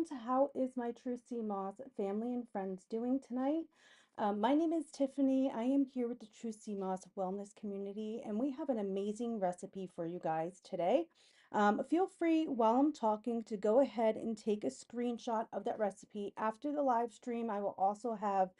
friends. How is my True Sea Moss family and friends doing tonight? My name is Tiffany. I am here with the True Sea Moss Wellness Community, and we have an amazing recipe for you guys today. Feel free while I'm talking to go ahead and take a screenshot of that recipe. After the live stream, I will also have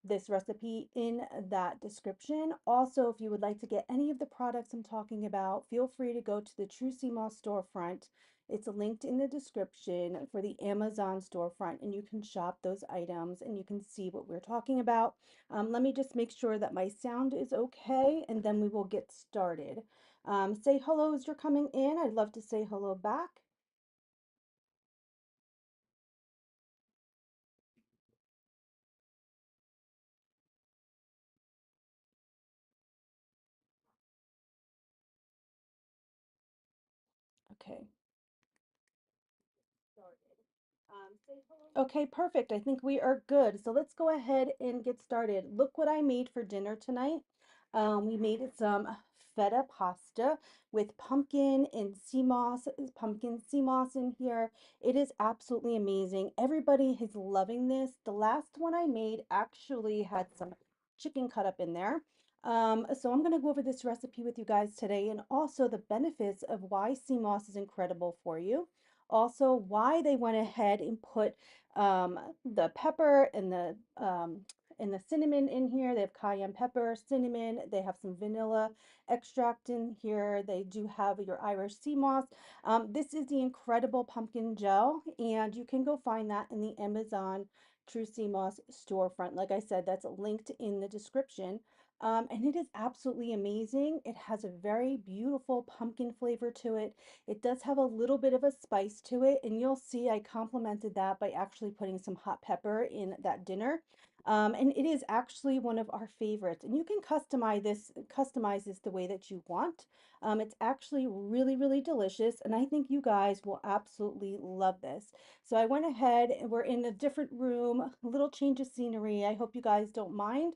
this recipe in that description. Also, if you would like to get any of the products I'm talking about, feel free to go to the True Sea Moss storefront. It's linked in the description for the Amazon storefront, and you can shop those items and you can see what we're talking about. Let me just make sure that my sound is okay, and then we will get started. Say hello as you're coming in. I'd love to say hello back. Okay. Okay, perfect. I think we are good. So let's go ahead and get started. Look what I made for dinner tonight. We made some feta pasta with pumpkin and sea moss, pumpkin sea moss in here. It is absolutely amazing. Everybody is loving this. The last one I made actually had some chicken cut up in there. So I'm going to go over this recipe with you guys today and also the benefits of why sea moss is incredible for you. Also, why they went ahead and put the pepper and the cinnamon in here. They have cayenne pepper, cinnamon. They have some vanilla extract in here. They do have your Irish sea moss. This is the incredible pumpkin gel, and you can go find that in the Amazon True Sea Moss storefront. Like I said, that's linked in the description. And it is absolutely amazing. It has a very beautiful pumpkin flavor to it. It does have a little bit of a spice to it, and you'll see I complemented that by actually putting some hot pepper in that dinner. And it is actually one of our favorites. And you can customize this the way that you want. It's actually really, really delicious, and I think you guys will absolutely love this. So I went ahead and we're in a different room, a little change of scenery. I hope you guys don't mind.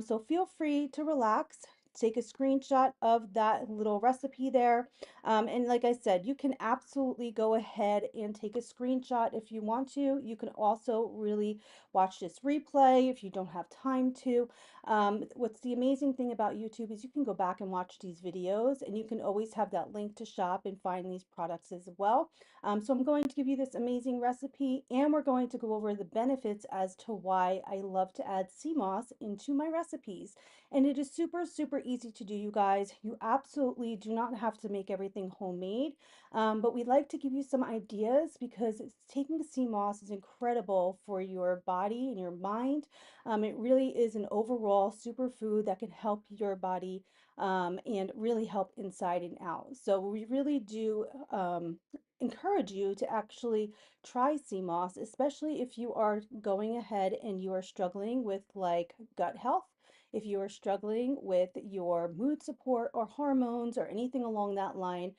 So feel free to relax. Take a screenshot of that little recipe there. And like I said, you can absolutely go ahead and take a screenshot if you want to. You can also really watch this replay if you don't have time to. What's the amazing thing about YouTube is you can go back and watch these videos, and you can always have that link to shop and find these products as well. So I'm going to give you this amazing recipe, and we're going to go over the benefits as to why I love to add sea moss into my recipes. And it is super, super easy to do, you guys. You absolutely do not have to make everything homemade. But we'd like to give you some ideas because taking sea moss is incredible for your body and your mind. It really is an overall superfood that can help your body and really help inside and out. So we really do encourage you to actually try sea moss, especially if you are going ahead and you are struggling with like gut health, if you are struggling with your mood support or hormones or anything along that line.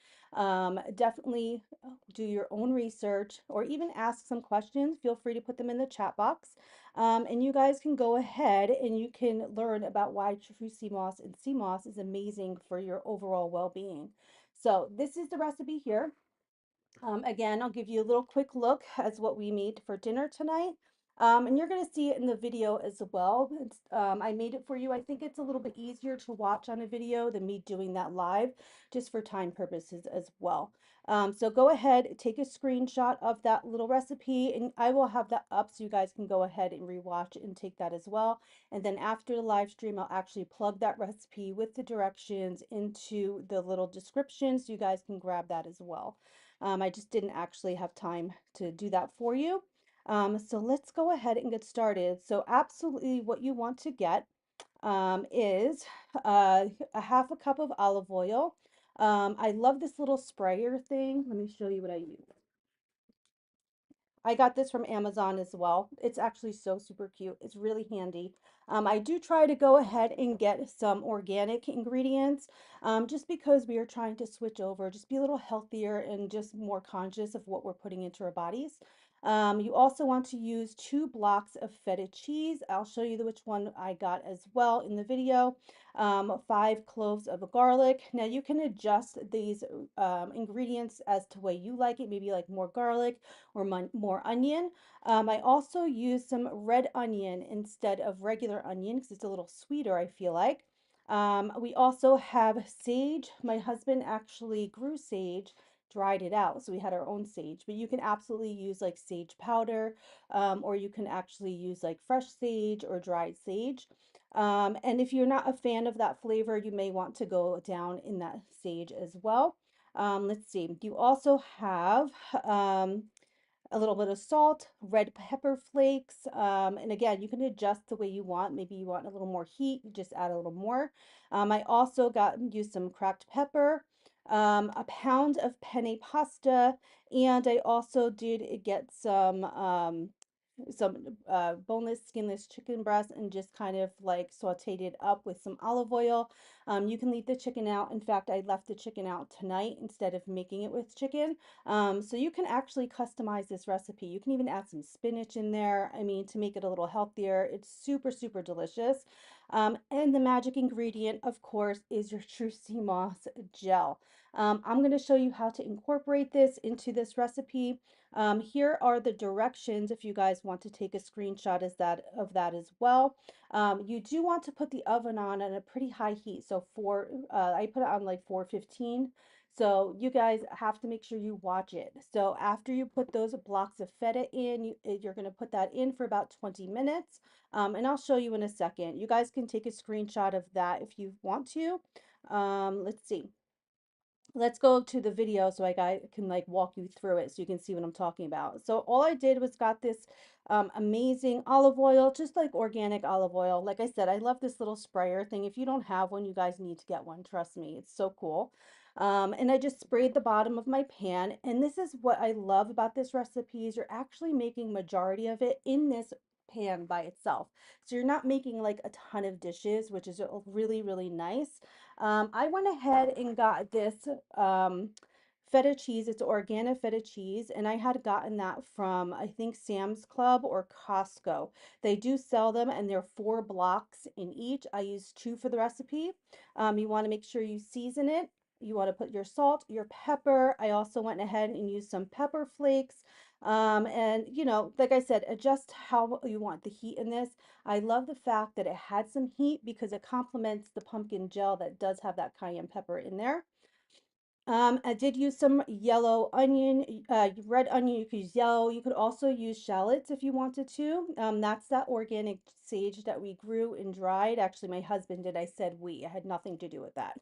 Definitely do your own research or even ask some questions. Feel free to put them in the chat box. And you guys can go ahead and you can learn about why true sea moss and sea moss is amazing for your overall well-being. So this is the recipe here. Again, I'll give you a little quick look as what we made for dinner tonight. And you're going to see it in the video as well. I made it for you. I think it's a little bit easier to watch on a video than me doing that live, just for time purposes as well. So go ahead, take a screenshot of that little recipe, and I will have that up so you guys can go ahead and rewatch and take that as well. And then after the live stream, I'll actually plug that recipe with the directions into the little description so you guys can grab that as well. I just didn't actually have time to do that for you. So let's go ahead and get started. So absolutely what you want to get is a half a cup of olive oil. I love this little sprayer thing. Let me show you what I use. I got this from Amazon as well. It's actually so super cute. It's really handy. I do try to go ahead and get some organic ingredients just because we are trying to switch over, just be a little healthier and just more conscious of what we're putting into our bodies. You also want to use 2 blocks of feta cheese. I'll show you which one I got as well in the video. 5 cloves of garlic. Now you can adjust these ingredients as to way you like it. Maybe you like more garlic or more onion. I also use some red onion instead of regular onion because it's a little sweeter, I feel like. We also have sage. My husband actually grew sage, dried it out, so we had our own sage. But you can absolutely use like sage powder, or you can actually use like fresh sage or dried sage. And if you're not a fan of that flavor, you may want to go down in that sage as well. Let's see. You also have a little bit of salt, red pepper flakes, and again, you can adjust the way you want. Maybe you want a little more heat, you just add a little more. I also used some cracked pepper, a pound of penne pasta, and I also did get some boneless, skinless chicken breast and just kind of like sauteed it up with some olive oil. You can leave the chicken out. In fact, I left the chicken out tonight instead of making it with chicken. So you can actually customize this recipe. You can even add some spinach in there. I mean, to make it a little healthier. It's super, super delicious. And the magic ingredient, of course, is your true sea moss gel. I'm going to show you how to incorporate this into this recipe. Here are the directions if you guys want to take a screenshot of that as well. You do want to put the oven on at a pretty high heat. So I put it on like 415. So you guys have to make sure you watch it. So after you put those blocks of feta in, you're going to put that in for about 20 minutes. And I'll show you in a second. You guys can take a screenshot of that if you want to. Let's see. Let's go to the video so can like walk you through it so you can see what I'm talking about. So all I did was got this amazing olive oil, just like organic olive oil. Like I said, I love this little sprayer thing. If you don't have one, you guys need to get one. Trust me, it's so cool. And I just sprayed the bottom of my pan. And this is what I love about this recipe is you're actually making majority of it in this pan by itself. So you're not making like a ton of dishes, which is really, really nice. I went ahead and got this feta cheese. It's organic feta cheese, and I had gotten that from, I think, Sam's Club or Costco. They do sell them, and they're 4 blocks in each. I used 2 for the recipe. You want to make sure you season it. You want to put your salt, your pepper. I also went ahead and used some pepper flakes. And like I said, adjust how you want the heat in this. I love the fact that it had some heat because it complements the pumpkin gel that does have that cayenne pepper in there. I did use some yellow onion, red onion, you could use yellow. You could also use shallots if you wanted to. That's that organic sage that we grew and dried. Actually, my husband did. I said we. I had nothing to do with that.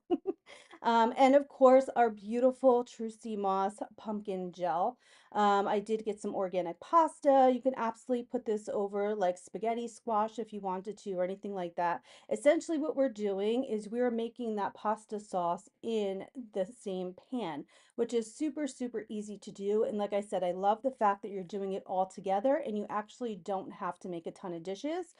And of course, our beautiful True Sea Moss pumpkin gel. I did get some organic pasta. You can absolutely put this over like spaghetti squash if you wanted to, or anything like that. Essentially, what we're doing is we're making that pasta sauce in the same pan, which is super, super easy to do. And like I said, I love the fact that you're doing it all together and you actually don't have to make a ton of dishes.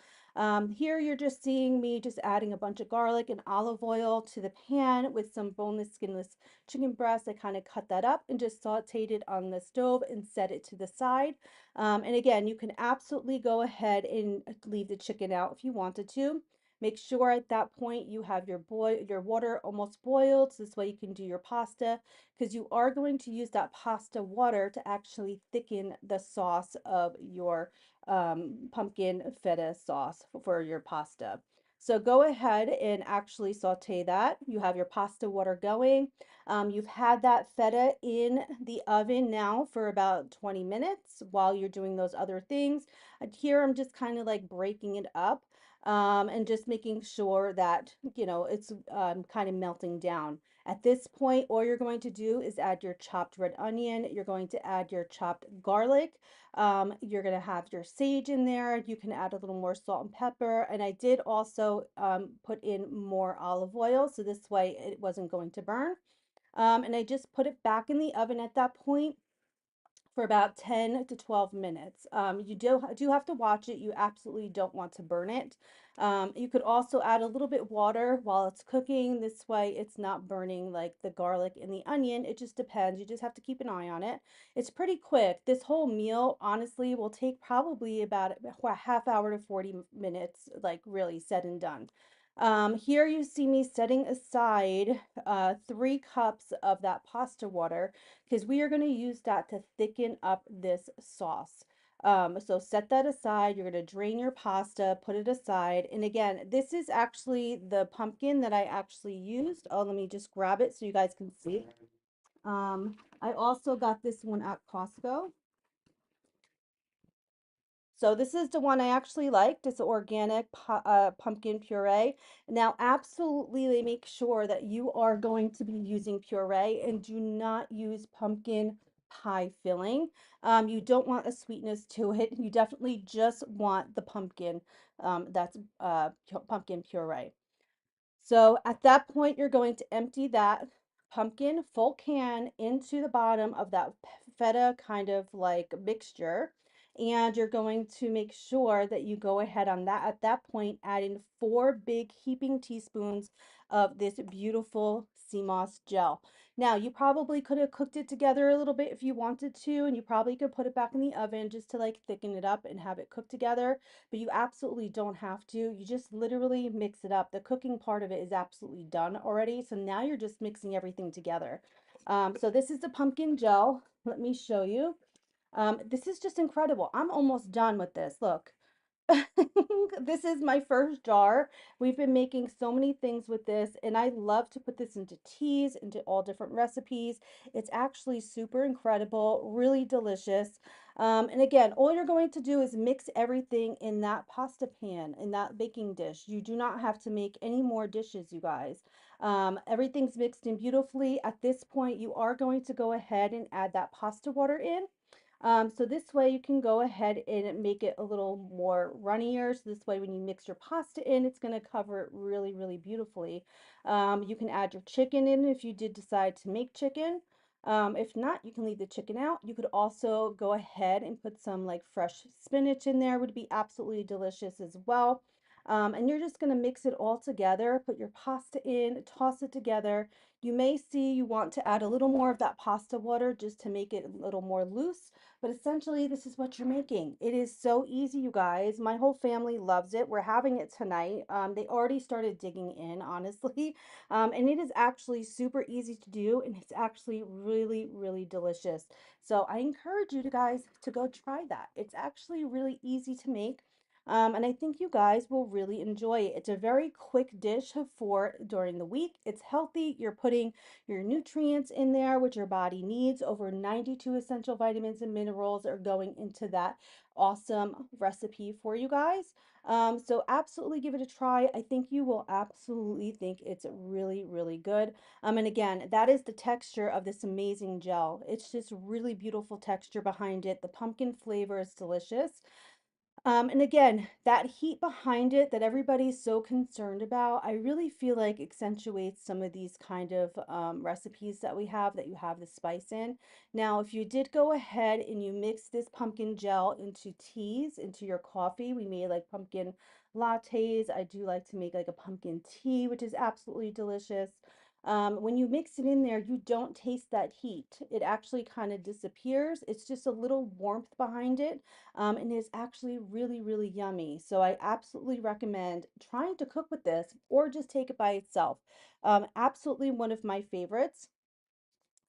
Here you're just seeing me just adding a bunch of garlic and olive oil to the pan with some boneless, skinless chicken breast. I kind of cut that up and just sauteed it on the stove and set it to the side. And again, you can absolutely go ahead and leave the chicken out if you wanted to. Make sure at that point you have your water almost boiled, so this way you can do your pasta because you are going to use that pasta water to actually thicken the sauce of your pumpkin feta sauce for your pasta. So go ahead and actually saute that. You have your pasta water going. You've had that feta in the oven now for about 20 minutes while you're doing those other things. Here I'm just kind of like breaking it up and just making sure that, it's kind of melting down. At this point, all you're going to do is add your chopped red onion. You're going to add your chopped garlic. You're going to have your sage in there. You can add a little more salt and pepper. And I did also put in more olive oil, so this way it wasn't going to burn. And I just put it back in the oven at that point for about 10 to 12 minutes. You do have to watch it. You absolutely don't want to burn it. You could also add a little bit water while it's cooking. This way it's not burning like the garlic and the onion. It just depends. You just have to keep an eye on it. It's pretty quick. This whole meal honestly will take probably about a half hour to 40 minutes, like really said and done. Here you see me setting aside 3 cups of that pasta water because we are going to use that to thicken up this sauce. So set that aside. You're going to drain your pasta, put it aside. And again, this is actually the pumpkin that I actually used. Oh, let me just grab it so you guys can see. I also got this one at Costco. So this is the one I actually liked. It's organic pumpkin puree. Now, absolutely make sure that you are going to be using puree and do not use pumpkin pie filling. You don't want a sweetness to it. You definitely just want the pumpkin that's pumpkin puree. So at that point, you're going to empty that pumpkin full can into the bottom of that feta kind of like mixture. And you're going to make sure that you go ahead on that at that point, add in 4 big heaping teaspoons of this beautiful sea moss gel. Now, you probably could have cooked it together a little bit if you wanted to, and you probably could put it back in the oven just to like thicken it up and have it cook together, but you absolutely don't have to. You just literally mix it up. The cooking part of it is absolutely done already. So now you're just mixing everything together. So this is the pumpkin gel. Let me show you. This is just incredible. I'm almost done with this. Look. This is my first jar. We've been making so many things with this, and I love to put this into teas, into all different recipes. It's actually super incredible, really delicious. And again, all you're going to do is mix everything in that pasta pan, in that baking dish. You do not have to make any more dishes, you guys. Everything's mixed in beautifully. At this point, you are going to go ahead and add that pasta water in. So this way you can go ahead and make it a little more runnier. So this way when you mix your pasta in, it's going to cover it really, really beautifully. You can add your chicken in if you did decide to make chicken. If not, you can leave the chicken out. You could also go ahead and put some like fresh spinach in there, would be absolutely delicious as well. And you're just going to mix it all together, put your pasta in, toss it together. You may see you want to add a little more of that pasta water just to make it a little more loose. But essentially, this is what you're making. It is so easy, you guys. My whole family loves it. We're having it tonight. They already started digging in, honestly. And it is actually super easy to do, and it's actually really, really delicious. So I encourage you guys to go try that. It's actually really easy to make. And I think you guys will really enjoy it. It's a very quick dish for during the week. It's healthy. You're putting your nutrients in there, which your body needs. Over 92 essential vitamins and minerals are going into that awesome recipe for you guys. So absolutely give it a try. I think you will absolutely think it's really, really good. And again, that is the texture of this amazing gel. It's just really beautiful texture behind it. The pumpkin flavor is delicious. And again, that heat behind it that everybody's so concerned about, I really feel like accentuates some of these kind of recipes that we have that you have the spice in. Now, if you did go ahead and you mix this pumpkin gel into teas, into your coffee, we made like pumpkin lattes. I do like to make like a pumpkin tea, which is absolutely delicious. When you mix it in there, you don't taste that heat. It actually kind of disappears. It's just a little warmth behind it, and it's actually really, really yummy. So I absolutely recommend trying to cook with this or just take it by itself. Absolutely one of my favorites.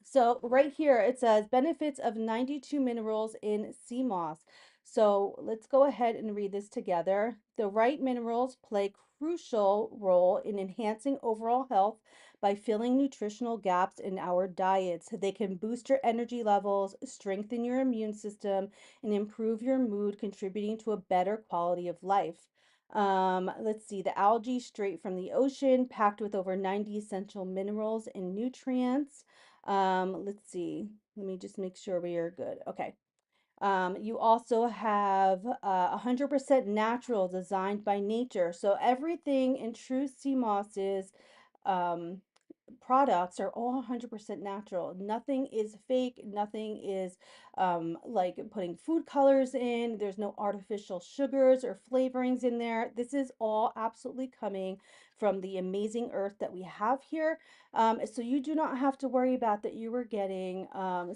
So right here it says benefits of 92 minerals in sea moss. So let's go ahead and read this together. The right minerals play crucial role in enhancing overall health by filling nutritional gaps in our diets. They can boost your energy levels, strengthen your immune system, and improve your mood, contributing to a better quality of life. Let's see, the algae straight from the ocean, packed with over 90 essential minerals and nutrients. Let's see. Let me just make sure we are good. Okay. You also have 100% natural, designed by nature. So everything in True Sea Moss's um, products are all 100% natural. Nothing is fake. Nothing is like putting food colors in. There's no artificial sugars or flavorings in there. This is all absolutely coming from the amazing earth that we have here. So you do not have to worry about that you were getting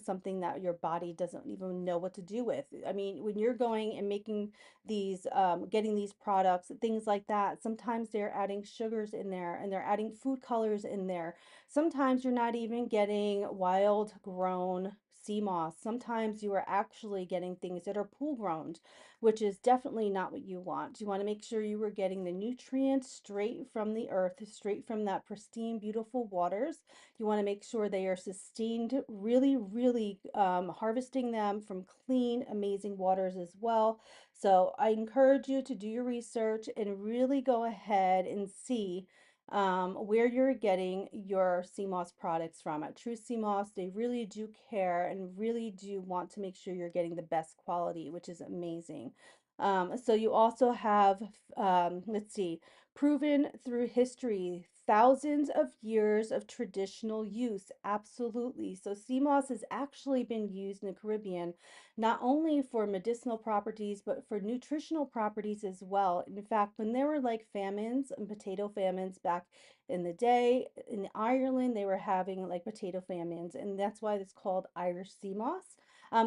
something that your body doesn't even know what to do with. I mean, when you're going and making these, getting these products, things like that, sometimes they're adding sugars in there and they're adding food colors in there. Sometimes you're not even getting wild grown sea moss. Sometimes you are actually getting things that are pool grown, which is definitely not what you want. You want to make sure you are getting the nutrients straight from the earth, straight from that pristine, beautiful waters. You want to make sure they are sustained, really, really harvesting them from clean, amazing waters as well. So I encourage you to do your research and really go ahead and see where you're getting your CMOS products from. At True CMOS, they really do care and really do want to make sure you're getting the best quality, which is amazing. So you also have, let's see, proven through history, thousands of years of traditional use. Absolutely. So CMOS has actually been used in the Caribbean not only for medicinal properties, but for nutritional properties as well. In fact, when there were like famines and potato famines back in the day in Ireland, they were having like potato famines, and that's why it's called Irish sea moss.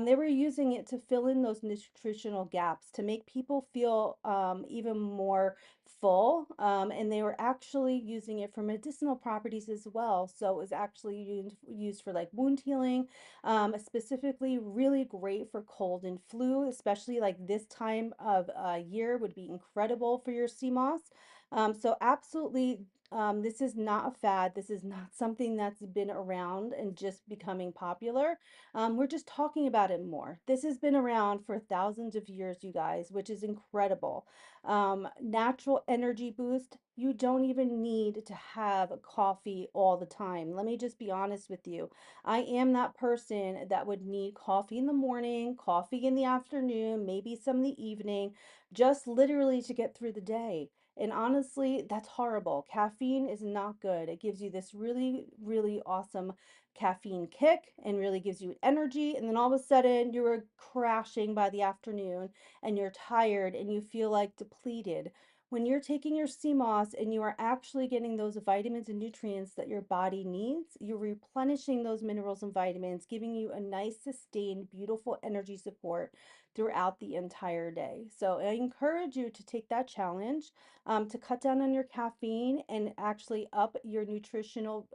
They were using it to fill in those nutritional gaps to make people feel even more full, and they were actually using it for medicinal properties as well. So it was actually used for like wound healing, specifically really great for cold and flu, especially like this time of year would be incredible for your sea moss. So absolutely, this is not a fad. This is not something that's been around and just becoming popular. We're just talking about it more. This has been around for thousands of years, you guys, which is incredible. Natural energy boost. You don't even need to have coffee all the time. Let me just be honest with you. I am that person that would need coffee in the morning, coffee in the afternoon, maybe some in the evening, just literally to get through the day. And honestly, that's horrible. Caffeine is not good. It gives you this really, really awesome caffeine kick and really gives you energy. And then all of a sudden, you're crashing by the afternoon and you're tired and you feel like depleted. When you're taking your CMOS and you are actually getting those vitamins and nutrients that your body needs, you're replenishing those minerals and vitamins, giving you a nice, sustained, beautiful energy support throughout the entire day. So I encourage you to take that challenge, to cut down on your caffeine and actually up your nutritional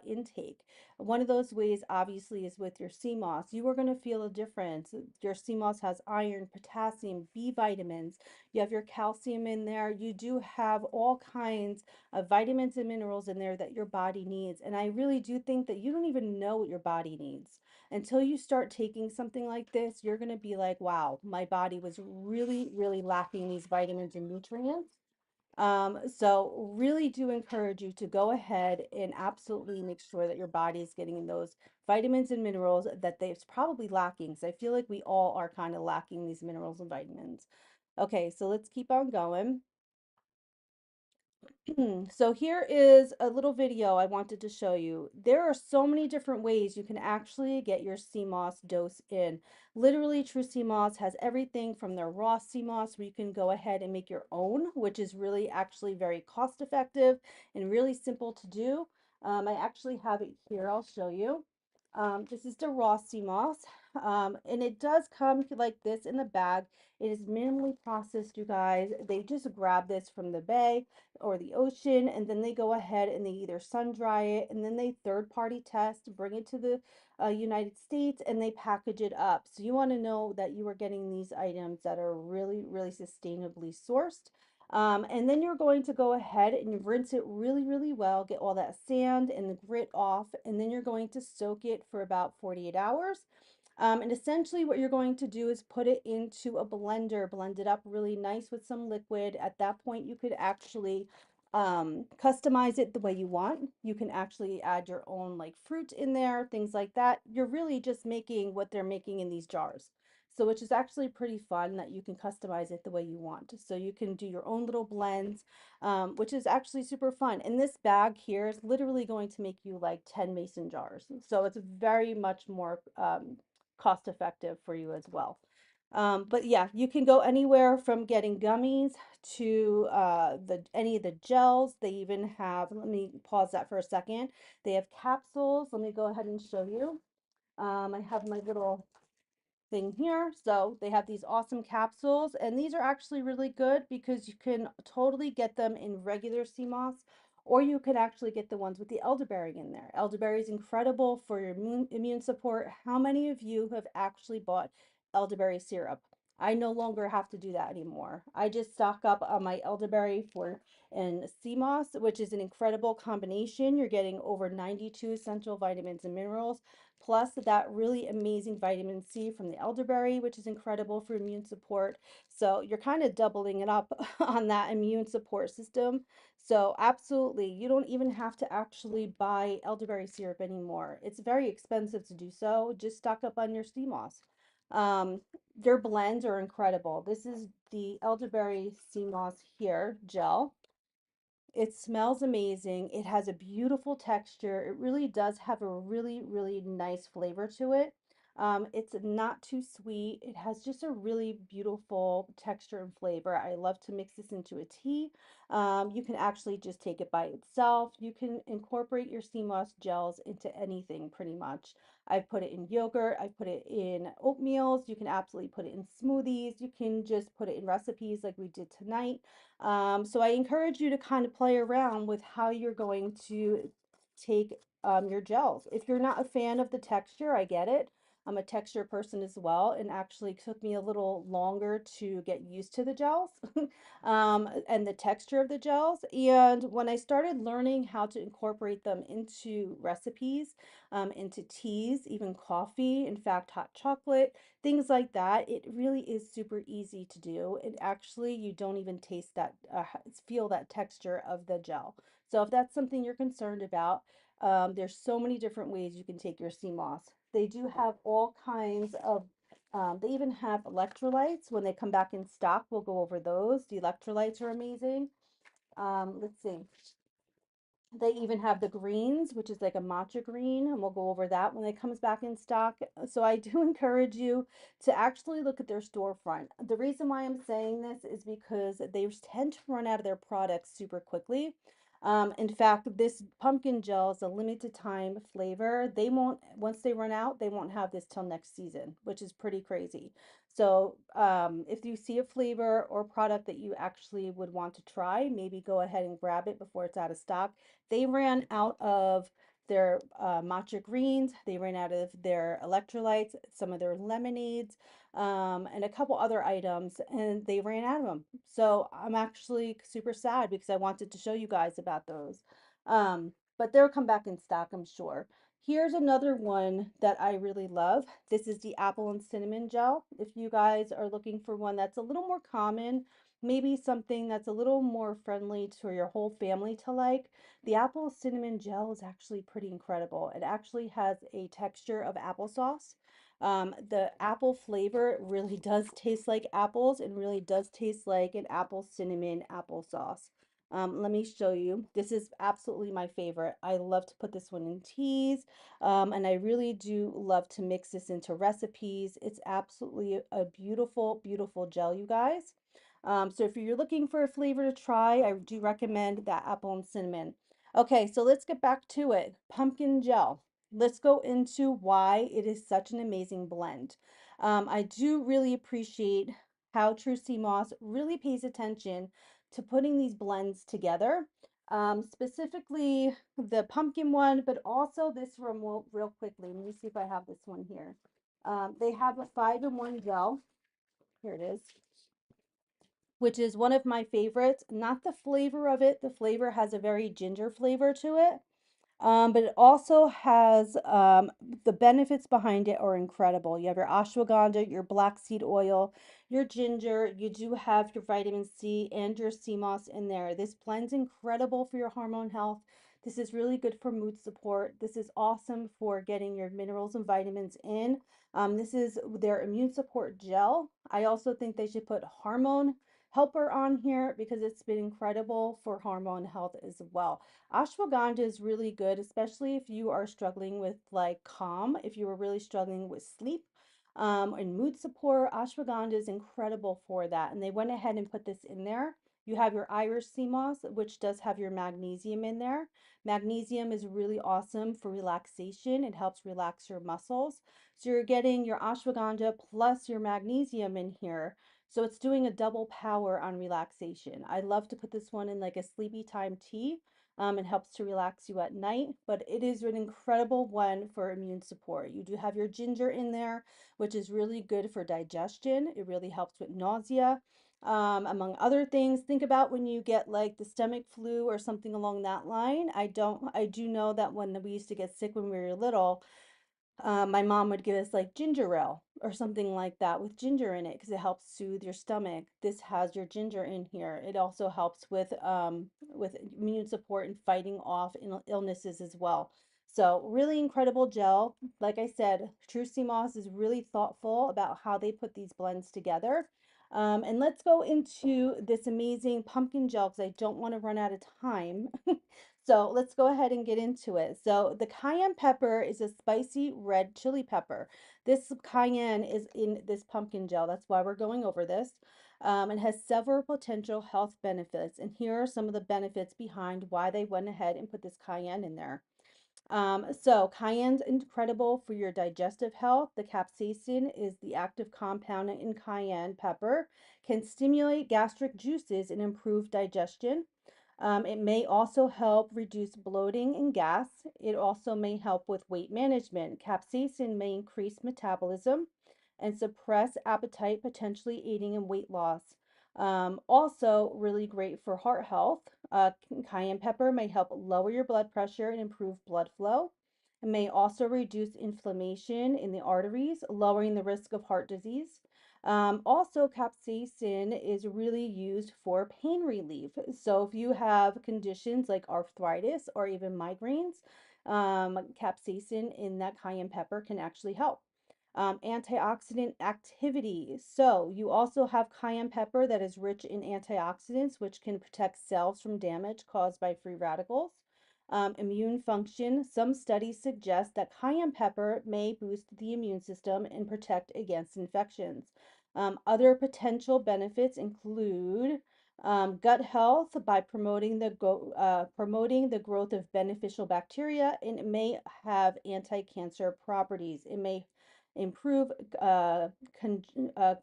intake. One of those ways, obviously, is with your CMOS. You are going to feel a difference. Your CMOS has iron, potassium, B vitamins. You have your calcium in there. You do have all kinds of vitamins and minerals in there that your body needs. And I really do think that you don't even know what your body needs. Until you start taking something like this, you're going to be like, wow, my body was really, really lacking these vitamins and nutrients. So really do encourage you to go ahead and absolutely make sure that your body is getting those vitamins and minerals that they're probably lacking. So I feel like we all are kind of lacking these minerals and vitamins. Okay, so let's keep on going. So here is a little video I wanted to show you. There are so many different ways you can actually get your CMOS dose in. Literally, True CMOS has everything from their raw CMOS where you can go ahead and make your own, which is really actually very cost effective and really simple to do. I actually have it here. I'll show you. This is the raw CMOS, and it does come like this in the bag. It is minimally processed, you guys. They just grab this from the bay or the ocean, and then they go ahead and they either sun dry it, and then they third party test, bring it to the United States, and they package it up. So you want to know that you are getting these items that are really, really sustainably sourced. And then you're going to go ahead and rinse it really, really well, get all that sand and the grit off, and then you're going to soak it for about 48 hours. And essentially what you're going to do is put it into a blender, blend it up really nice with some liquid. At that point, you could actually customize it the way you want. You can actually add your own like fruit in there, things like that. You're really just making what they're making in these jars. So which is actually pretty fun that you can customize it the way you want. So you can do your own little blends, which is actually super fun. And this bag here is literally going to make you like 10 mason jars. So it's very much more cost effective for you as well. But yeah, you can go anywhere from getting gummies to the any of the gels. They even have, let me pause that for a second. They have capsules. Let me go ahead and show you. I have my little thing here. So they have these awesome capsules, and these are actually really good because you can totally get them in regular sea moss, or you could actually get the ones with the elderberry in there. Elderberry is incredible for your immune support. How many of you have actually bought elderberry syrup? I no longer have to do that anymore. I just stock up on my elderberry for and sea moss, which is an incredible combination. You're getting over 92 essential vitamins and minerals, plus that really amazing vitamin C from the elderberry, which is incredible for immune support. So you're kind of doubling it up on that immune support system. So absolutely, you don't even have to actually buy elderberry syrup anymore. It's very expensive to do so. Just stock up on your sea moss. Um, their blends are incredible. This is the elderberry sea moss here gel. It smells amazing. It has a beautiful texture. It really does have a really, really nice flavor to it. It's not too sweet. It has just a really beautiful texture and flavor. I love to mix this into a tea. You can actually just take it by itself. You can incorporate your sea moss gels into anything pretty much. I've put it in yogurt. I've put it in oatmeals. You can absolutely put it in smoothies. You can just put it in recipes like we did tonight. So I encourage you to kind of play around with how you're going to take your gels. If you're not a fan of the texture, I get it. I'm a texture person as well, and actually took me a little longer to get used to the gels and the texture of the gels. And when I started learning how to incorporate them into recipes, into teas, even coffee, in fact, hot chocolate, things like that, it really is super easy to do. And actually, you don't even taste that, feel that texture of the gel. So if that's something you're concerned about, there's so many different ways you can take your sea moss. They do have all kinds of, they even have electrolytes. When they come back in stock, we'll go over those. The electrolytes are amazing. Let's see. They even have the greens, which is like a matcha green, and we'll go over that when it comes back in stock. So I do encourage you to actually look at their storefront. The reason why I'm saying this is because they tend to run out of their products super quickly. In fact, this pumpkin gel is a limited time flavor. They won't, once they run out, they won't have this till next season, which is pretty crazy. So, if you see a flavor or product that you actually would want to try, maybe go ahead and grab it before it's out of stock. They ran out of their matcha greens, they ran out of their electrolytes, some of their lemonades, and a couple other items, and they ran out of them. So I'm actually super sad because I wanted to show you guys about those. But they'll come back in stock, I'm sure. Here's another one that I really love. This is the apple and cinnamon gel. If you guys are looking for one that's a little more common, maybe something that's a little more friendly to your whole family to like, the apple cinnamon gel is actually pretty incredible. It actually has a texture of applesauce. The apple flavor really does taste like apples and really does taste like an apple cinnamon applesauce. Let me show you. This is absolutely my favorite. I love to put this one in teas, and I really do love to mix this into recipes. It's absolutely a beautiful, beautiful gel, you guys. So if you're looking for a flavor to try, I do recommend that apple and cinnamon. Okay, so let's get back to it. Pumpkin gel. Let's go into why it is such an amazing blend. I do really appreciate how True Sea Moss really pays attention to putting these blends together. Specifically the pumpkin one, but also this one real quickly. Let me see if I have this one here. They have a 5-in-1 gel. Here it is, which is one of my favorites. Not the flavor of it. The flavor has a very ginger flavor to it. But it also has the benefits behind it are incredible. You have your ashwagandha, your black seed oil, your ginger. You do have your vitamin C and your sea moss in there. This blend's incredible for your hormone health. This is really good for mood support. This is awesome for getting your minerals and vitamins in. This is their immune support gel. I also think they should put hormone helper on here because it's been incredible for hormone health as well. Ashwagandha is really good, especially if you are struggling with like calm, if you were really struggling with sleep. and mood support. Ashwagandha is incredible for that. And they went ahead and put this in there. You have your Irish sea moss, which does have your magnesium in there. Magnesium is really awesome for relaxation. It helps relax your muscles. So you're getting your ashwagandha plus your magnesium in here. So it's doing a double power on relaxation. I love to put this one in like a sleepy time tea. It helps to relax you at night, but it is an incredible one for immune support. You do have your ginger in there, which is really good for digestion. It really helps with nausea. Among other things, think about when you get like the stomach flu or something along that line. I do know that when we used to get sick when we were little, my mom would give us like ginger ale or something like that with ginger in it because it helps soothe your stomach. This has your ginger in here. It also helps with immune support and fighting off illnesses as well. So really incredible gel. Like I said, True Sea Moss is really thoughtful about how they put these blends together. And let's go into this amazing pumpkin gel because I don't want to run out of time. So let's go ahead and get into it. So the cayenne pepper is a spicy red chili pepper. This cayenne is in this pumpkin gel. That's why we're going over this. It has several potential health benefits. And here are some of the benefits behind why they went ahead and put this cayenne in there. So cayenne's incredible for your digestive health. The capsaicin is the active compound in cayenne pepper, can stimulate gastric juices and improve digestion. It may also help reduce bloating and gas. It also may help with weight management. Capsaicin may increase metabolism and suppress appetite, potentially aiding in weight loss. Also, really great for heart health. Cayenne pepper may help lower your blood pressure and improve blood flow. It may also reduce inflammation in the arteries, lowering the risk of heart disease. Also, capsaicin is really used for pain relief. So, if you have conditions like arthritis or even migraines, capsaicin in that cayenne pepper can actually help. Antioxidant activity. So, you also have cayenne pepper that is rich in antioxidants, which can protect cells from damage caused by free radicals. Immune function. Some studies suggest that cayenne pepper may boost the immune system and protect against infections. Other potential benefits include gut health by promoting the growth of beneficial bacteria, and it may have anti-cancer properties. It may improve con- uh,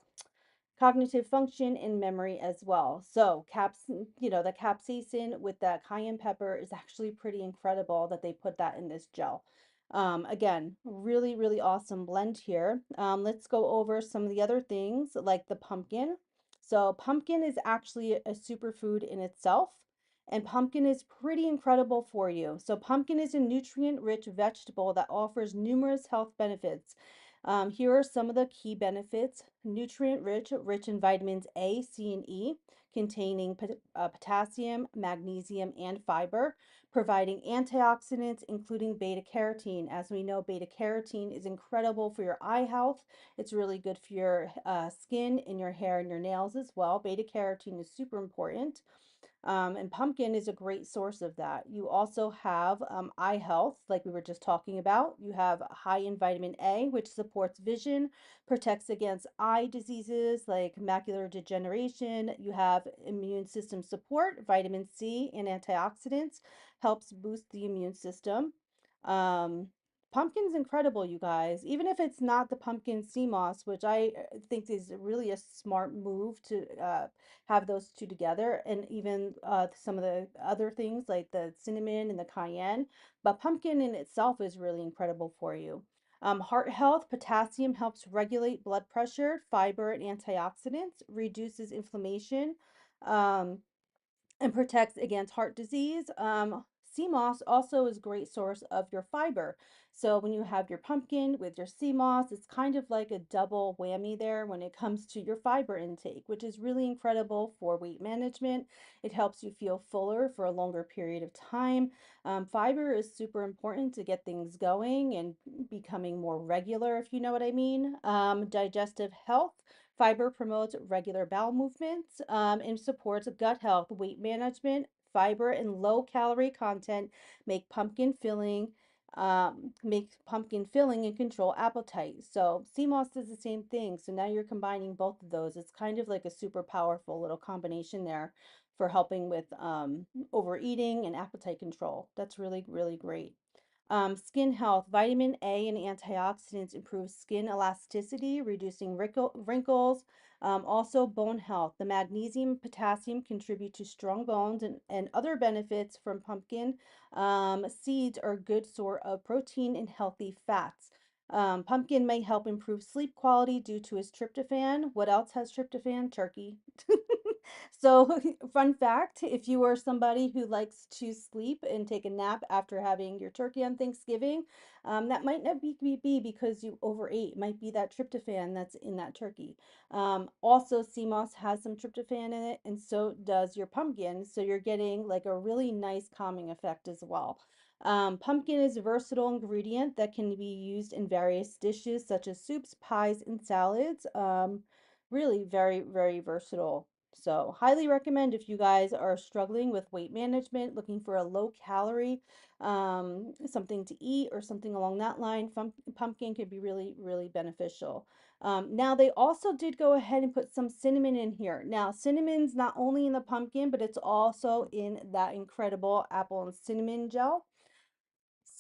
cognitive function and memory as well. So the capsaicin with that cayenne pepper is actually pretty incredible that they put that in this gel. Again, really, really awesome blend here. Let's go over some of the other things like the pumpkin. So pumpkin is actually a superfood in itself. And pumpkin is pretty incredible for you. So, pumpkin is a nutrient rich vegetable that offers numerous health benefits. Here are some of the key benefits. Nutrient rich in vitamins A, C, and E, containing potassium, magnesium, and fiber, providing antioxidants, including beta carotene. As we know, beta carotene is incredible for your eye health. It's really good for your skin and your hair and your nails as well. Beta carotene is super important. And pumpkin is a great source of that. You also have eye health, like we were just talking about. You have high in vitamin A, which supports vision, protects against eye diseases like macular degeneration. You have immune system support, vitamin C, and antioxidants, helps boost the immune system. Um, Pumpkin's incredible, you guys. Even if it's not the pumpkin sea moss, which I think is really a smart move to have those two together, and even some of the other things like the cinnamon and the cayenne. But pumpkin in itself is really incredible for you. Heart health, potassium helps regulate blood pressure, fiber and antioxidants, reduces inflammation. Um, and protects against heart disease. Sea moss also is a great source of your fiber. So when you have your pumpkin with your sea moss, it's kind of like a double whammy there when it comes to your fiber intake, which is really incredible for weight management. It helps you feel fuller for a longer period of time. Fiber is super important to get things going and becoming more regular, if you know what I mean. Digestive health. Fiber promotes regular bowel movements and supports gut health, weight management. Fiber and low calorie content make pumpkin filling. make pumpkin filling and control appetite. So sea moss does the same thing. So now you're combining both of those. It's kind of like a super powerful little combination there for helping with overeating and appetite control. That's really, really great. Skin health, vitamin A and antioxidants improve skin elasticity, reducing wrinkles. Also, bone health. The magnesium and potassium contribute to strong bones and other benefits from pumpkin. Seeds are a good source of protein and healthy fats. Pumpkin may help improve sleep quality due to its tryptophan. What else has tryptophan? Turkey. So, fun fact, if you are somebody who likes to sleep and take a nap after having your turkey on Thanksgiving, that might not be because you overate. It might be that tryptophan that's in that turkey. Also, sea moss has some tryptophan in it, and so does your pumpkin. So you're getting like a really nice calming effect as well. Pumpkin is a versatile ingredient that can be used in various dishes such as soups, pies, and salads. Really very, very versatile. So, highly recommend if you guys are struggling with weight management, looking for a low calorie, something to eat or something along that line. Pumpkin could be really, really beneficial. Now, they also did go ahead and put some cinnamon in here. Now, cinnamon's not only in the pumpkin, but it's also in that incredible apple and cinnamon gel.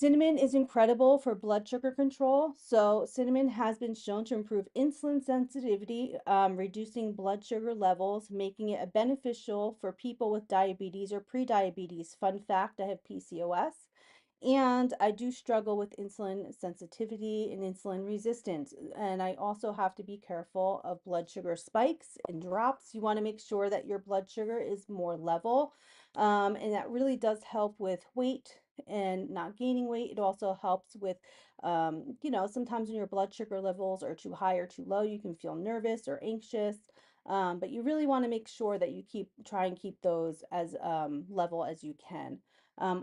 Cinnamon is incredible for blood sugar control. So, cinnamon has been shown to improve insulin sensitivity, reducing blood sugar levels, making it a beneficial for people with diabetes or prediabetes. Fun fact, I have PCOS. And I do struggle with insulin sensitivity and insulin resistance. And I also have to be careful of blood sugar spikes and drops. You want to make sure that your blood sugar is more level. And that really does help with weight and not gaining weight. It also helps with, sometimes when your blood sugar levels are too high or too low, you can feel nervous or anxious. But you really want to make sure that you try and keep those as level as you can.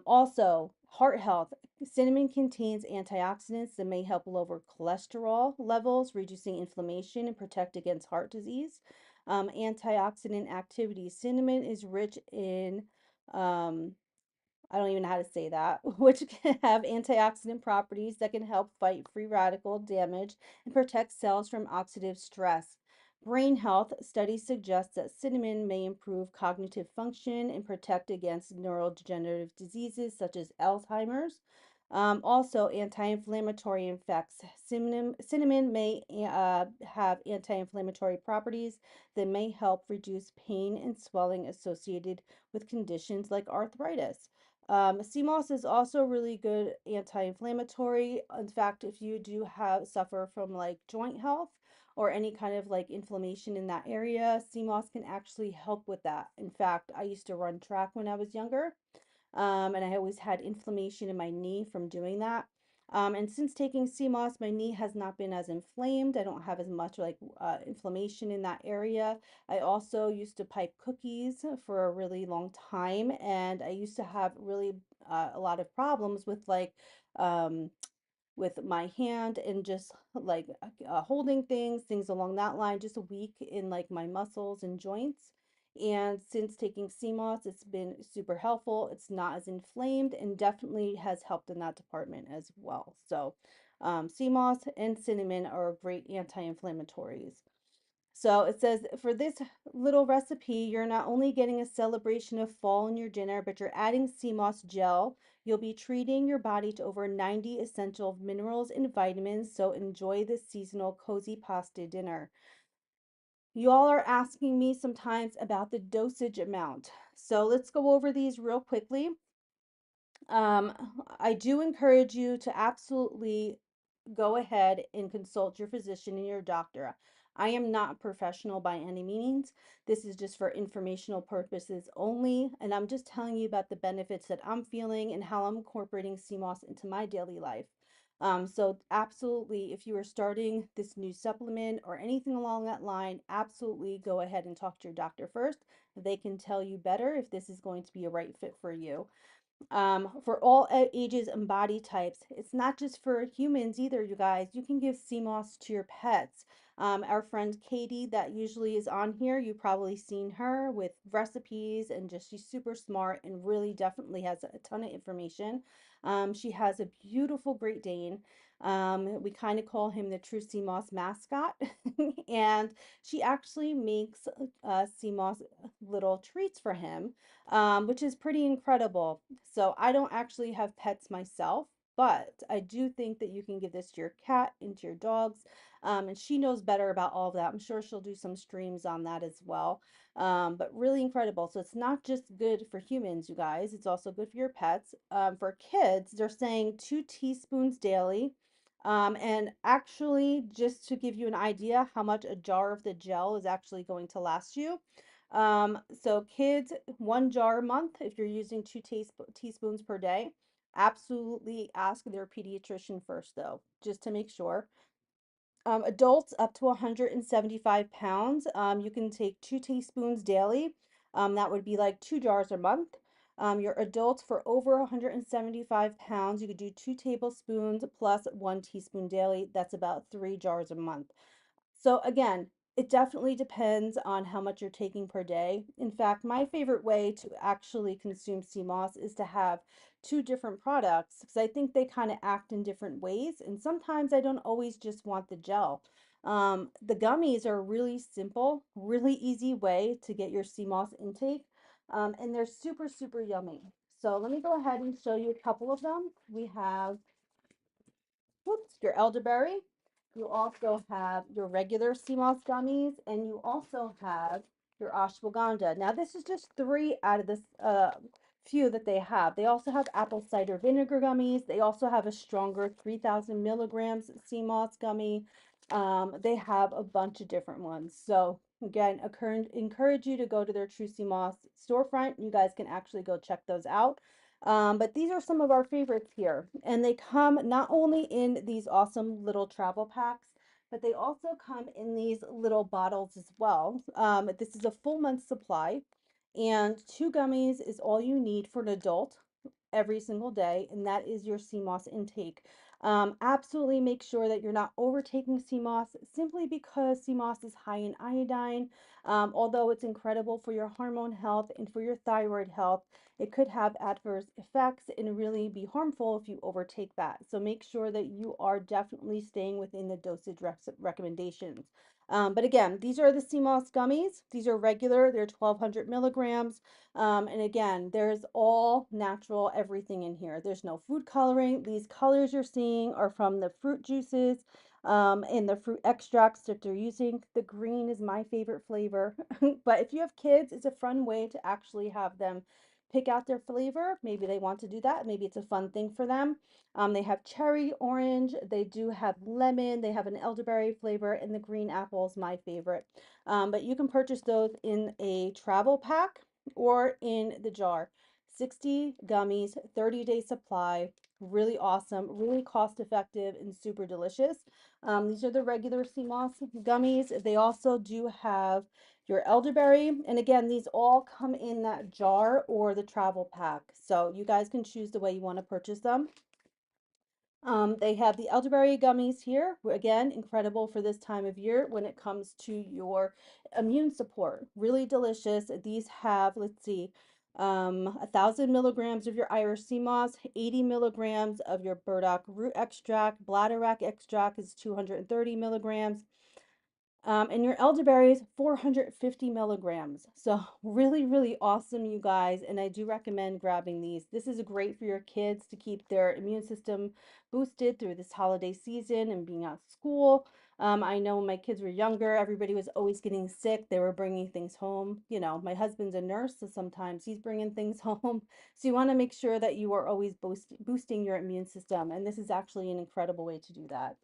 Also, heart health. Cinnamon contains antioxidants that may help lower cholesterol levels, reducing inflammation and protect against heart disease. Antioxidant activity. Cinnamon is rich in um, I don't even know how to say that, which can have antioxidant properties that can help fight free radical damage and protect cells from oxidative stress. Brain health studies suggest that cinnamon may improve cognitive function and protect against neurodegenerative diseases such as Alzheimer's. Also, anti-inflammatory effects. Cinnamon may have anti-inflammatory properties that may help reduce pain and swelling associated with conditions like arthritis. Sea moss is also really good anti-inflammatory. In fact, if you do suffer from like joint health or any kind of like inflammation in that area, sea moss can actually help with that. In fact, I used to run track when I was younger, and I always had inflammation in my knee from doing that. And since taking sea moss, my knee has not been as inflamed. I don't have as much like inflammation in that area. I also used to pipe cookies for a really long time, and I used to have really a lot of problems um, with my hand and just like holding things along that line, just weak in like my muscles and joints. And since taking CMOS, it's been super helpful. It's not as inflamed and definitely has helped in that department as well. So, CMOS and cinnamon are great anti-inflammatories. So it says for this little recipe, you're not only getting a celebration of fall in your dinner, but you're adding sea moss gel. You'll be treating your body to over 90 essential minerals and vitamins. So enjoy this seasonal cozy pasta dinner. You all are asking me sometimes about the dosage amount. So let's go over these real quickly. I do encourage you to absolutely go ahead and consult your physician and your doctor. I am not a professional by any means. This is just for informational purposes only, and I'm just telling you about the benefits that I'm feeling and how I'm incorporating CMOS into my daily life. So absolutely, if you are starting this new supplement or anything along that line, absolutely go ahead and talk to your doctor first. They can tell you better if this is going to be a right fit for you. for all ages and body types. It's not just for humans either, you guys. You can give sea moss to your pets. Our friend Katie, that usually is on here, you've probably seen her with recipes, and just she's super smart and really definitely has a ton of information. She has a beautiful Great Dane. We kind of call him the true sea moss mascot, and she actually makes sea moss little treats for him, which is pretty incredible. So I don't actually have pets myself, but I do think that you can give this to your cat and to your dogs. And she knows better about all of that. I'm sure she'll do some streams on that as well. But really incredible. So it's not just good for humans, you guys. It's also good for your pets. For kids, they're saying 2 teaspoons daily. And actually, just to give you an idea how much a jar of the gel is actually going to last you. So kids, 1 jar a month if you're using 2 teaspoons per day. Absolutely ask their pediatrician first, though, just to make sure. Adults up to 175 pounds, you can take 2 teaspoons daily. That would be like 2 jars a month. Your adults for over 175 pounds, you could do 2 tablespoons plus 1 teaspoon daily. That's about 3 jars a month. So again, it definitely depends on how much you're taking per day. In fact, my favorite way to actually consume sea moss is to have 2 different products because I think they kind of act in different ways. And sometimes I don't always just want the gel. The gummies are really simple, really easy way to get your sea moss intake. And they're super, super yummy. So let me go ahead and show you a couple of them. We have whoops, your elderberry. You also have your regular sea moss gummies, and you also have your ashwagandha. Now, this is just 3 out of this few that they have. They also have apple cider vinegar gummies. They also have a stronger 3,000 milligrams sea moss gummy. They have a bunch of different ones. So again, encourage you to go to their True Sea Moss storefront. You guys can actually go check those out. But these are some of our favorites here. And they come not only in these awesome little travel packs, but they also come in these little bottles as well. This is a full month supply, and 2 gummies is all you need for an adult every single day, and that is your sea moss intake. Absolutely make sure that you're not overtaking sea moss simply because sea moss is high in iodine. Although it's incredible for your hormone health and for your thyroid health, it could have adverse effects and really be harmful if you overtake that. So make sure that you are definitely staying within the dosage recommendations. But again, these are the sea moss gummies. These are regular, they're 1,200 milligrams. And again, there's all natural everything in here. There's no food coloring. These colors you're seeing are from the fruit juices and the fruit extracts that they're using. The green is my favorite flavor. But if you have kids, it's a fun way to actually have them pick out their flavor. Maybe they want to do that. Maybe it's a fun thing for them. They have cherry, orange. They do have lemon. They have an elderberry flavor, and the green apple is my favorite. But you can purchase those in a travel pack or in the jar. 60 gummies, 30-day supply. Really awesome, really cost effective, and super delicious. These are the regular sea moss gummies. They also do have your elderberry. And again, these all come in that jar or the travel pack. So you guys can choose the way you want to purchase them. They have the elderberry gummies here. Again, incredible for this time of year when it comes to your immune support. Really delicious. These have, let's see, 1,000 milligrams of your Irish sea moss, 80 milligrams of your burdock root extract, bladderwrack extract is 230 milligrams. And your elderberry is 450 milligrams. So really, really awesome, you guys. And I do recommend grabbing these. This is great for your kids to keep their immune system boosted through this holiday season and being out of school. I know when my kids were younger, everybody was always getting sick. They were bringing things home. You know, my husband's a nurse, so sometimes he's bringing things home. So you want to make sure that you are always boosting your immune system. And this is actually an incredible way to do that.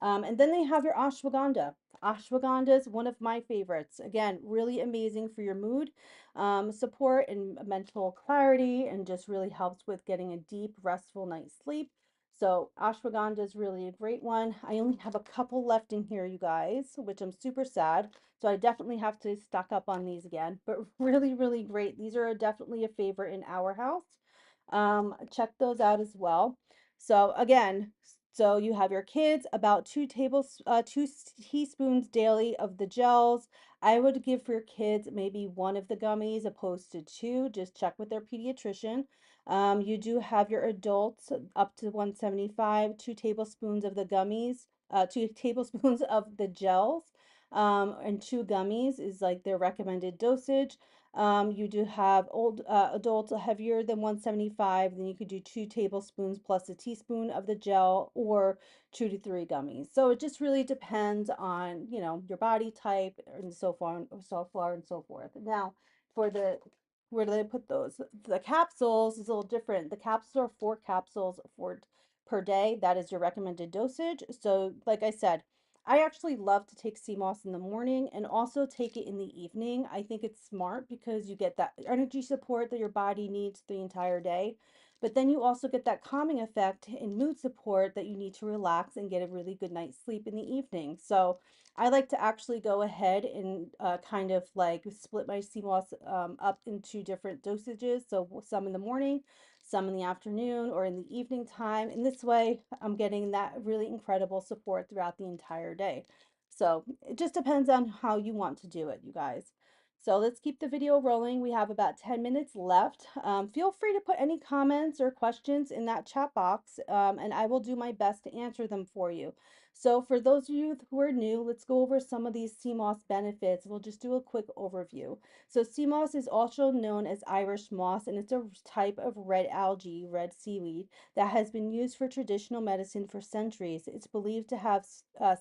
And then they have your ashwagandha. Ashwagandha is one of my favorites. Again, really amazing for your mood support and mental clarity, and just really helps with getting a deep, restful night's sleep. So ashwagandha is really a great one. I only have a couple left in here, you guys, which I'm super sad. So I definitely have to stock up on these again, but really, really great. These are definitely a favorite in our house. Check those out as well. So again, so you have your kids about teaspoons daily of the gels. I would give for your kids maybe one of the gummies opposed to two. Just check with their pediatrician. You do have your adults up to 175, 2 tablespoons of the gummies, 2 tablespoons of the gels, and two gummies is like their recommended dosage. You do have old adults heavier than 175, then you could do 2 tablespoons plus a teaspoon of the gel or 2 to 3 gummies. So it just really depends on, your body type and so forth. Now, for the where do they put those? The capsules is a little different. The capsules are 4 capsules per day. That is your recommended dosage. So, like I said, I actually love to take sea moss in the morning and also take it in the evening. I think it's smart because you get that energy support that your body needs the entire day. But then you also get that calming effect and mood support that you need to relax and get a really good night's sleep in the evening. So I like to actually go ahead and kind of like split my sea moss up into different dosages. So some in the morning, some in the afternoon or in the evening time. And this way, I'm getting that really incredible support throughout the entire day. So it just depends on how you want to do it, you guys. So let's keep the video rolling. We have about 10 minutes left. Feel free to put any comments or questions in that chat box, and I will do my best to answer them for you. So for those of you who are new, let's go over some of these sea moss benefits. We'll just do a quick overview. So sea moss is also known as Irish moss, and it's a type of red algae, red seaweed, that has been used for traditional medicine for centuries. It's believed to have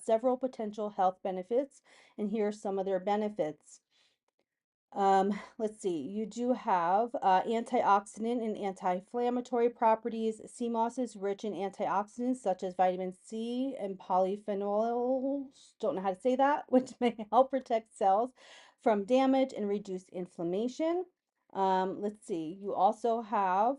several potential health benefits, and here are some of their benefits. Let's see, you do have antioxidant and anti-inflammatory properties. Sea moss is rich in antioxidants such as vitamin C and polyphenols, don't know how to say that, which may help protect cells from damage and reduce inflammation. Let's see, you also have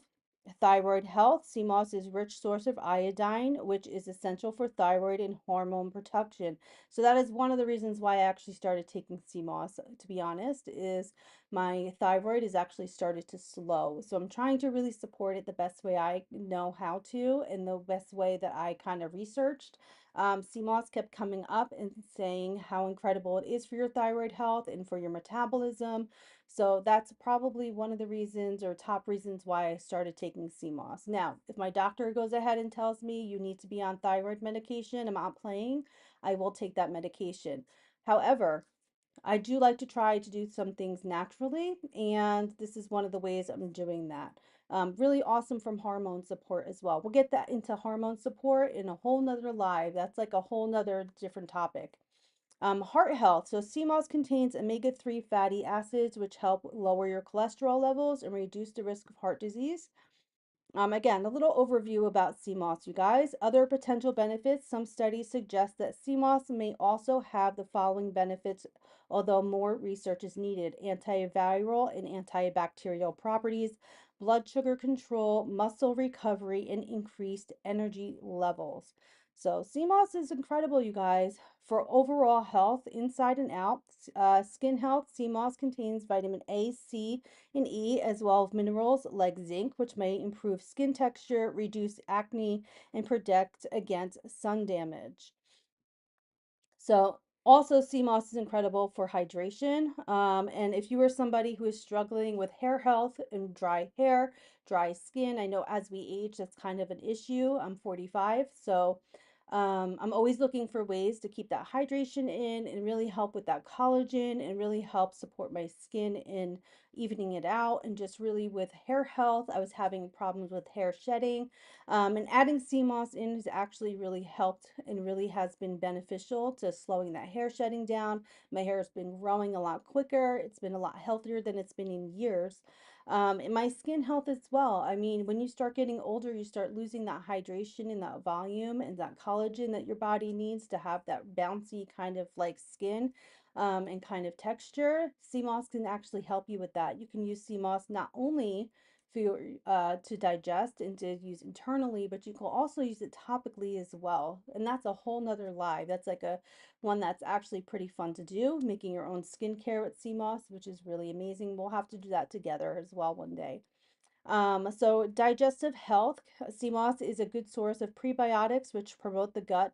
thyroid health. Sea moss is rich source of iodine, which is essential for thyroid and hormone production. So that is one of the reasons why I actually started taking sea moss, to be honest, is my thyroid is actually started to slow. So I'm trying to really support it the best way I know how to and the best way that I kind of researched. Sea moss kept coming up and saying how incredible it is for your thyroid health and for your metabolism. So that's probably one of the reasons or top reasons why I started taking sea moss. Now, if my doctor goes ahead and tells me you need to be on thyroid medication, I'm not playing, I will take that medication. However, I do like to try to do some things naturally, and this is one of the ways I'm doing that. Really awesome from hormone support as well. We'll get that into hormone support in a whole nother live. That's like a whole nother different topic. Heart health. So sea moss contains omega-3 fatty acids, which help lower your cholesterol levels and reduce the risk of heart disease. Again, a little overview about sea moss, you guys. Other potential benefits. Some studies suggest that sea moss may also have the following benefits, although more research is needed: antiviral and antibacterial properties, blood sugar control, muscle recovery, and increased energy levels. So, sea moss is incredible, you guys. For overall health, inside and out, skin health, sea moss contains vitamin A, C, and E, as well as minerals like zinc, which may improve skin texture, reduce acne, and protect against sun damage. So, also, sea moss is incredible for hydration. And if you are somebody who is struggling with hair health and dry hair, dry skin, I know as we age, that's kind of an issue. I'm 45, so I'm always looking for ways to keep that hydration in and really help with that collagen and really help support my skin in evening it out. And just really with hair health, I was having problems with hair shedding, and adding sea moss in has actually really helped and really has been beneficial to slowing that hair shedding down. My hair has been growing a lot quicker. It's been a lot healthier than it's been in years. And my skin health as well. I mean, when you start getting older, you start losing that hydration and that volume and that collagen that your body needs to have that bouncy kind of like skin, and kind of texture. Sea moss can actually help you with that. You can use sea moss not only for your, to digest and to use internally, but you can also use it topically as well. And that's a whole nother live. That's like a one that's actually pretty fun to do, making your own skincare with sea moss, which is really amazing. We'll have to do that together as well one day. So digestive health, sea moss is a good source of prebiotics, which promote the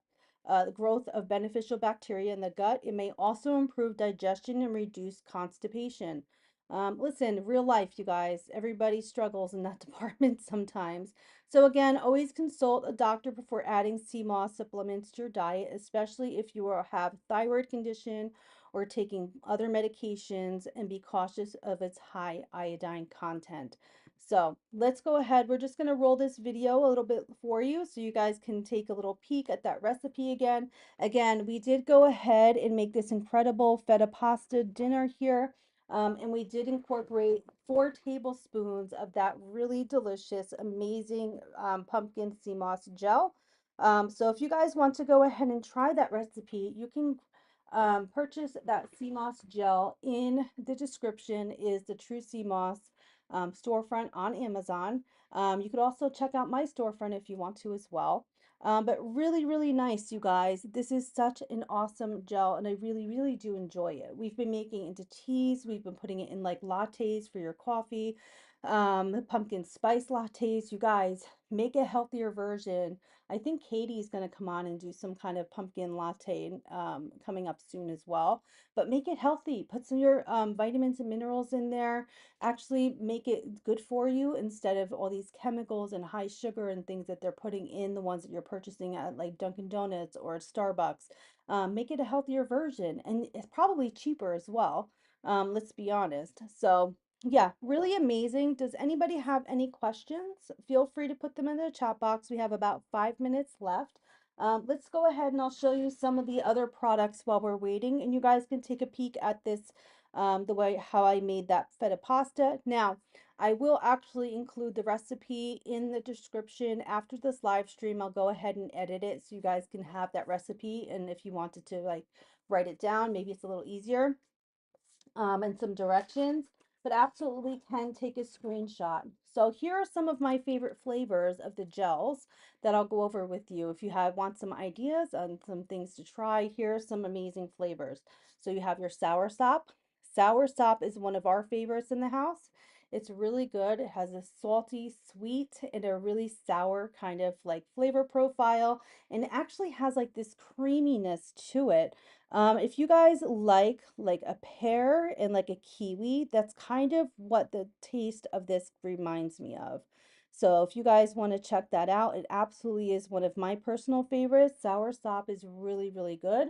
growth of beneficial bacteria in the gut. It may also improve digestion and reduce constipation. Listen, real life, you guys, everybody struggles in that department sometimes. So again, always consult a doctor before adding sea moss supplements to your diet, especially if you have thyroid condition or taking other medications, and be cautious of its high iodine content. So let's go ahead. We're just going to roll this video a little bit for you so you guys can take a little peek at that recipe again. Again, we did go ahead and make this incredible feta pasta dinner here. And we did incorporate 4 tablespoons of that really delicious, amazing pumpkin sea moss gel. So if you guys want to go ahead and try that recipe, you can purchase that sea moss gel. In the description is the True Sea Moss storefront on Amazon. You could also check out my storefront if you want to as well. But really, really nice, you guys. This is such an awesome gel, and I really, really do enjoy it. We've been making it into teas. We've been putting it in like lattes for your coffee, pumpkin spice lattes. You guys, make a healthier version. I think Katie's going to come on and do some kind of pumpkin latte coming up soon as well. But make it healthy. Put some of your vitamins and minerals in there. Actually make it good for you instead of all these chemicals and high sugar and things that they're putting in the ones that you're purchasing at like Dunkin' Donuts or Starbucks. Make it a healthier version, and it's probably cheaper as well. Let's be honest. So yeah, really amazing. Does anybody have any questions? Feel free to put them in the chat box. We have about 5 minutes left. Let's go ahead and I'll show you some of the other products while we're waiting, and you guys can take a peek at this, the way how I made that feta pasta. Now, I will actually include the recipe in the description after this live stream. I'll go ahead and edit it so you guys can have that recipe, and if you wanted to like write it down, maybe it's a little easier, and some directions, but absolutely can take a screenshot. So here are some of my favorite flavors of the gels that I'll go over with you. If you want some ideas on some things to try, here are some amazing flavors. So you have your sour sop. Sour sop is one of our favorites in the house. It's really good. It has a salty, sweet, and a really sour kind of like flavor profile, and it actually has like this creaminess to it. If you guys like a pear and like a kiwi, that's kind of what the taste of this reminds me of. So if you guys want to check that out, it absolutely is one of my personal favorites. Sour sop is really, really good.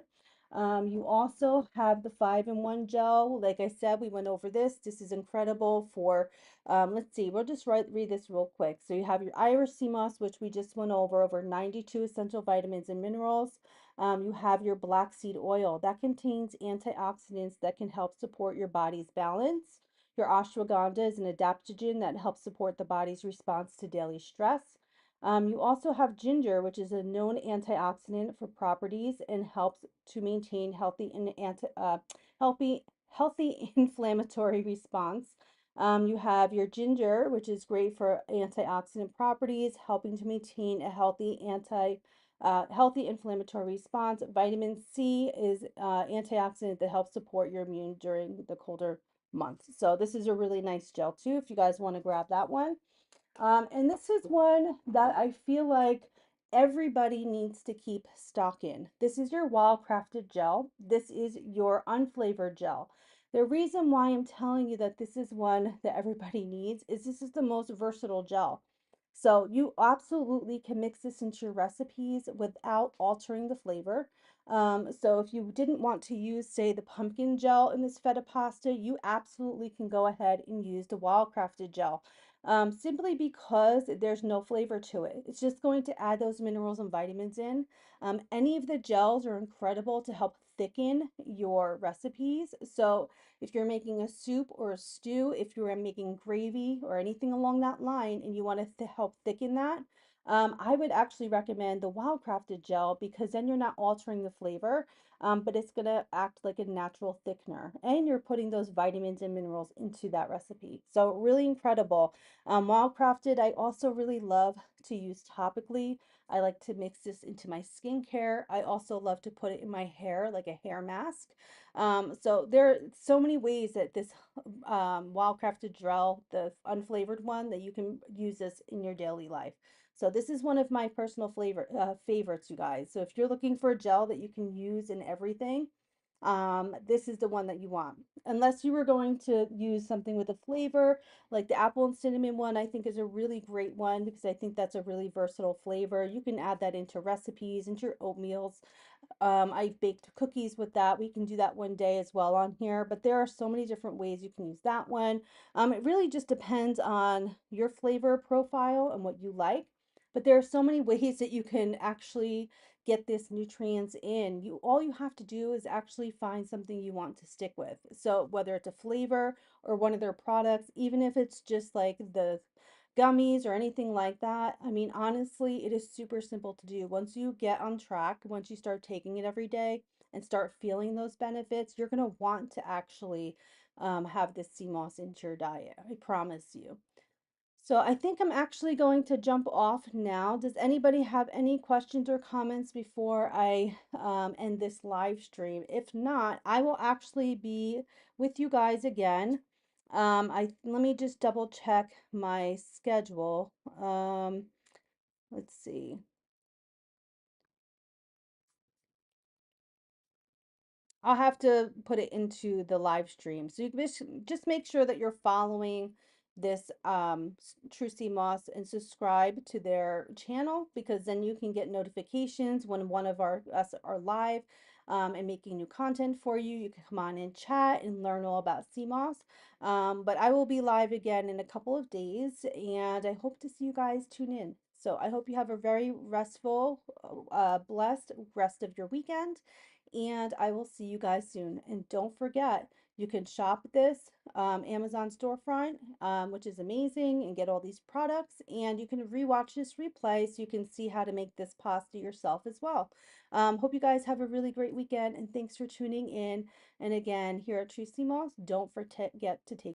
You also have the 5-in-1 gel. Like I said, we went over this. This is incredible for, let's see, we'll just read this real quick. So you have your Irish sea moss, which we just went over 92 essential vitamins and minerals. You have your black seed oil that contains antioxidants that can help support your body's balance. Your ashwagandha is an adaptogen that helps support the body's response to daily stress. You also have ginger, which is a known antioxidant for properties and helps to maintain healthy inflammatory response. You have your ginger, which is great for antioxidant properties, helping to maintain a healthy inflammatory response. Vitamin C is antioxidant that helps support your immune during the colder months. So this is a really nice gel too, if you guys want to grab that one. And this is one that I feel like everybody needs to keep stock in. This is your Wild Crafted gel. This is your unflavored gel. The reason why I'm telling you that this is one that everybody needs is this is the most versatile gel. So you absolutely can mix this into your recipes without altering the flavor. So if you didn't want to use, say, the pumpkin gel in this feta pasta, you absolutely can go ahead and use the Wild Crafted gel, simply because there's no flavor to it. It's just going to add those minerals and vitamins in. Any of the gels are incredible to help thicken your recipes. So if you're making a soup or a stew, if you're making gravy or anything along that line and you want to help thicken that, I would actually recommend the wild crafted gel because then you're not altering the flavor, but it's gonna act like a natural thickener, and you're putting those vitamins and minerals into that recipe. So really incredible. Wild crafted, I also really love to use topically. I like to mix this into my skincare. I also love to put it in my hair, like a hair mask. So there are so many ways that this wild crafted gel, the unflavored one, that you can use this in your daily life. So this is one of my personal favorites, you guys. So if you're looking for a gel that you can use in everything, this is the one that you want. Unless you were going to use something with a flavor, like the apple and cinnamon one, I think is a really great one because I think that's a really versatile flavor. You can add that into recipes, into your oatmeals. I baked cookies with that. We can do that one day as well on here, but there are so many different ways you can use that one. It really just depends on your flavor profile and what you like. But there are so many ways that you can actually get this nutrients in. All you have to do is actually find something you want to stick with. So whether it's a flavor or one of their products, even if it's just like the gummies or anything like that. I mean, honestly, it is super simple to do. Once you get on track, once you start taking it every day and start feeling those benefits, you're going to want to actually have this sea moss into your diet. I promise you. So I think I'm actually going to jump off now. Does anybody have any questions or comments before I end this live stream? If not, I will actually be with you guys again. Let me just double check my schedule. Let's see. I'll have to put it into the live stream. So you can just make sure that you're following this True Sea Moss and subscribe to their channel because then you can get notifications when one of us are live and making new content for you. You can come on and chat and learn all about sea moss. But I will be live again in a couple of days and I hope to see you guys tune in. So I hope you have a very restful, blessed rest of your weekend and I will see you guys soon. And don't forget, you can shop this Amazon storefront, which is amazing, and get all these products. And you can rewatch this replay so you can see how to make this pasta yourself as well. Hope you guys have a really great weekend, and thanks for tuning in. And again, here at True Sea Moss, don't forget to take